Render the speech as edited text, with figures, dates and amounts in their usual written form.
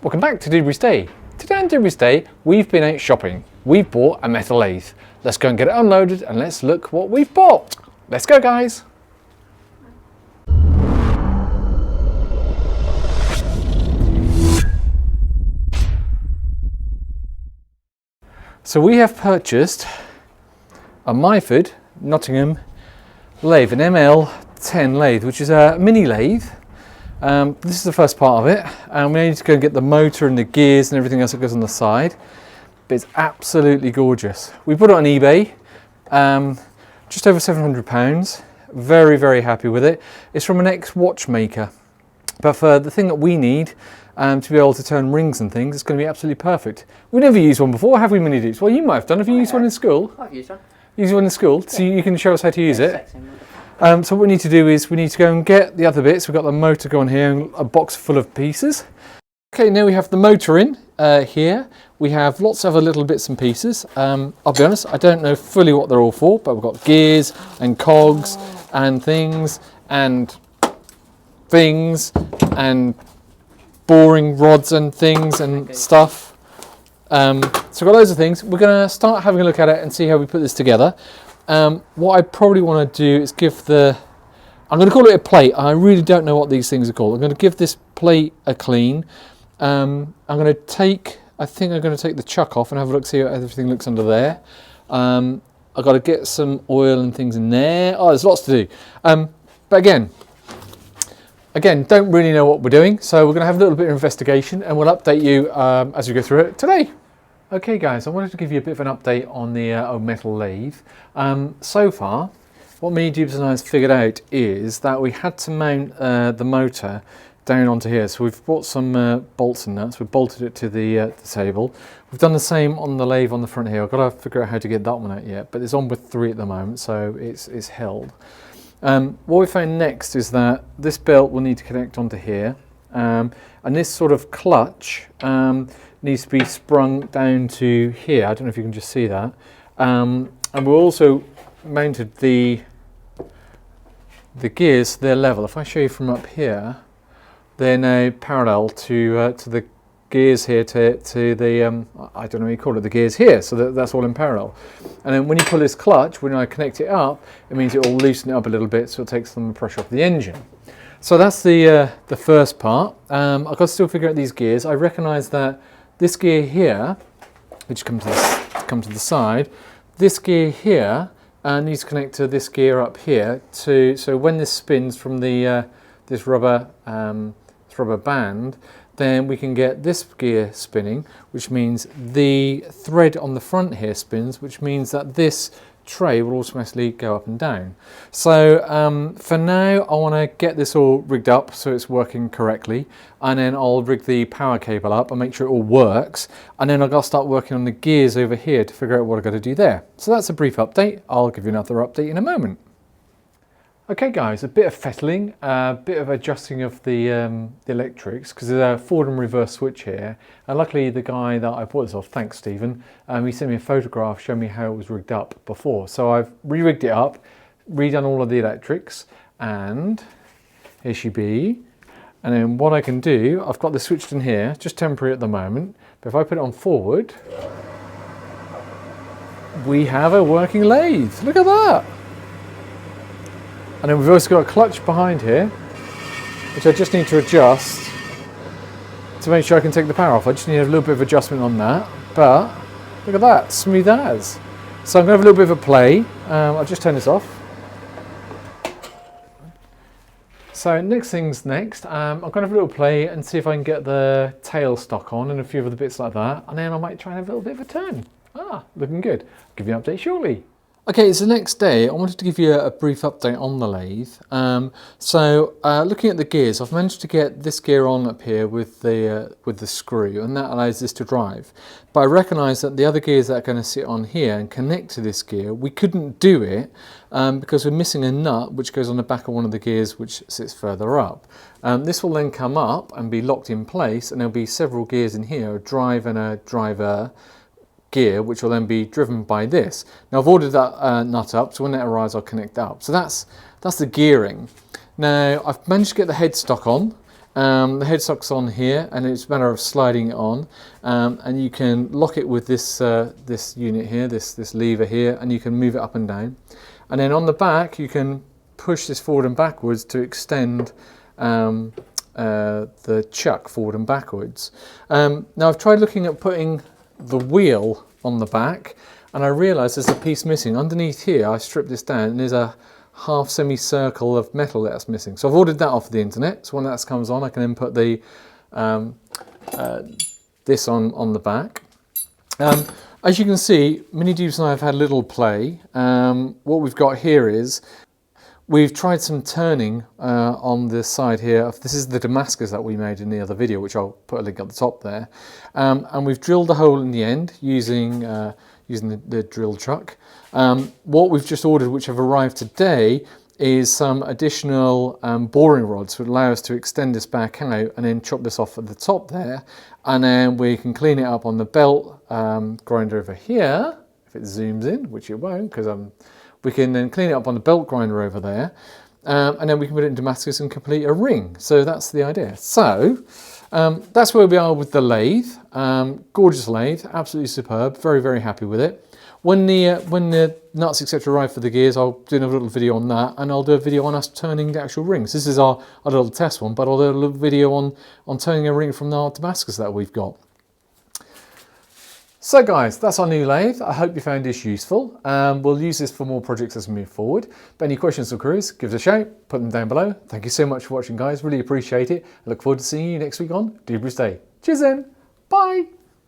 Welcome back to Dewberry's Day. Today on Dewberry's Day, we've been out shopping. We've bought a metal lathe. Let's go and get it unloaded and let's look what we've bought. Let's go, guys. So we have purchased a Myford Nottingham lathe, an ML10 lathe, which is a mini lathe. This is the first part of it, and we need to go and get the motor and the gears and everything else that goes on the side. But it's absolutely gorgeous. We bought it on eBay, just over £700. Very, very happy with it. It's from an ex-watchmaker, but for the thing that we need to be able to turn rings and things, it's going to be absolutely perfect. We never used one before, have we, Mini Dukes? Well, you might have done. Have you used one in school? I've used one. Used one in school, so you can show us how to use it. So what we need to do is we need to go and get the other bits. We've got the motor going here and a box full of pieces. Okay, now we have the motor in here. We have lots of other little bits and pieces. I'll be honest, I don't know fully what they're all for, but we've got gears and cogs and things and boring rods and things and stuff. So we've got loads of things. We're going to start having a look at it and see how we put this together. What I probably want to do is I'm going to call it a plate. I really don't know what these things are called. I'm going to give this plate a clean. I think I'm going to take the chuck off and have a look, see how everything looks under there. I've got to get some oil and things in there. Oh, there's lots to do. But again, don't really know what we're doing. So we're going to have a little bit of investigation and we'll update you as we go through it today. Okay guys, I wanted to give you a bit of an update on the old metal lathe. So far, what me, Dubes and I has figured out is that we had to mount the motor down onto here. So we've brought some bolts and nuts, we've bolted it to the table. We've done the same on the lathe on the front here. I've got to figure out how to get that one out yet, but it's on with 3 at the moment, so it's held. What we found next is that this belt will need to connect onto here, and this sort of clutch needs to be sprung down to here. I don't know if you can just see that. And we also mounted the gears to their level. If I show you from up here, they're now parallel to the gears here to the I don't know what you call it, the gears here. So that's all in parallel. And then when you pull this clutch, when I connect it up, it means it will loosen it up a little bit, so it takes some pressure off the engine. So that's the first part. I've got to still figure out these gears. I recognise that this gear here, which comes to the side, this gear here needs to connect to this gear up here. So when this spins from the this rubber band, then we can get this gear spinning, which means the thread on the front here spins, which means that this tray will automatically go up and down. So for now I want to get this all rigged up so it's working correctly, and then I'll rig the power cable up and make sure it all works, and then I've got to start working on the gears over here to figure out what I've got to do there. So that's a brief update. I'll give you another update in a moment. Okay guys, a bit of fettling, a bit of adjusting of the electrics, because there's a forward and reverse switch here, and luckily the guy that I bought this off, thanks Stephen, he sent me a photograph showing me how it was rigged up before. So I've re-rigged it up, redone all of the electrics, and here she be. And then what I can do, I've got the switched in here, just temporary at the moment, but if I put it on forward, we have a working lathe. Look at that! And then we've also got a clutch behind here, which I just need to adjust to make sure I can take the power off. I just need a little bit of adjustment on that, but look at that, smooth as. So I'm going to have a little bit of a play. I'll just turn this off. So next thing's next. I'm going to have a little play and see if I can get the tail stock on and a few other bits like that, and then I might try and have a little bit of a turn. Looking good. I'll give you an update shortly. Okay, it's the next day. I wanted to give you a brief update on the lathe. Looking at the gears, I've managed to get this gear on up here with the screw, and that allows this to drive. But I recognise that the other gears that are going to sit on here and connect to this gear, we couldn't do it because we're missing a nut which goes on the back of one of the gears which sits further up. This will then come up and be locked in place, and there'll be several gears in here, a drive and a driver gear, which will then be driven by this. Now I've ordered that nut up, so when that arrives I'll connect that up. So that's the gearing. Now I've managed to get the headstock on, The headstock's on here, and it's a matter of sliding it on, and you can lock it with this this unit here, this lever here, and you can move it up and down. And then on the back, you can push this forward and backwards to extend the chuck forward and backwards. Now I've tried looking at putting the wheel on the back, and I realised there's a piece missing. Underneath here, I stripped this down, and there's a half semicircle of metal that's missing. So I've ordered that off the internet. So when that comes on, I can then put the this on the back. As you can see, Mini Dupes and I have had a little play. What we've got here is we've tried some turning on the side here. This is the Damascus that we made in the other video, which I'll put a link at the top there. And we've drilled a hole in the end using the drill truck. What we've just ordered, which have arrived today, is some additional boring rods to allow us to extend this back out and then chop this off at the top there. And then we can clean it up on the belt grinder over here, if it zooms in, which it won't, because we can then clean it up on the belt grinder over there. And then we can put it in Damascus and complete a ring. So that's the idea. So that's where we are with the lathe. Gorgeous lathe, absolutely superb, very, very happy with it. When the nuts etc arrive for the gears, I'll do another little video on that, and I'll do a video on us turning the actual rings. This is our little test one, but I'll do a little video on turning a ring from our Damascus that we've got. So guys, that's our new lathe. I hope you found this useful. We'll use this for more projects as we move forward. But any questions or queries, give us a shout, put them down below. Thank you so much for watching, guys. Really appreciate it. I look forward to seeing you next week on Dubris Day. Cheers then. Bye.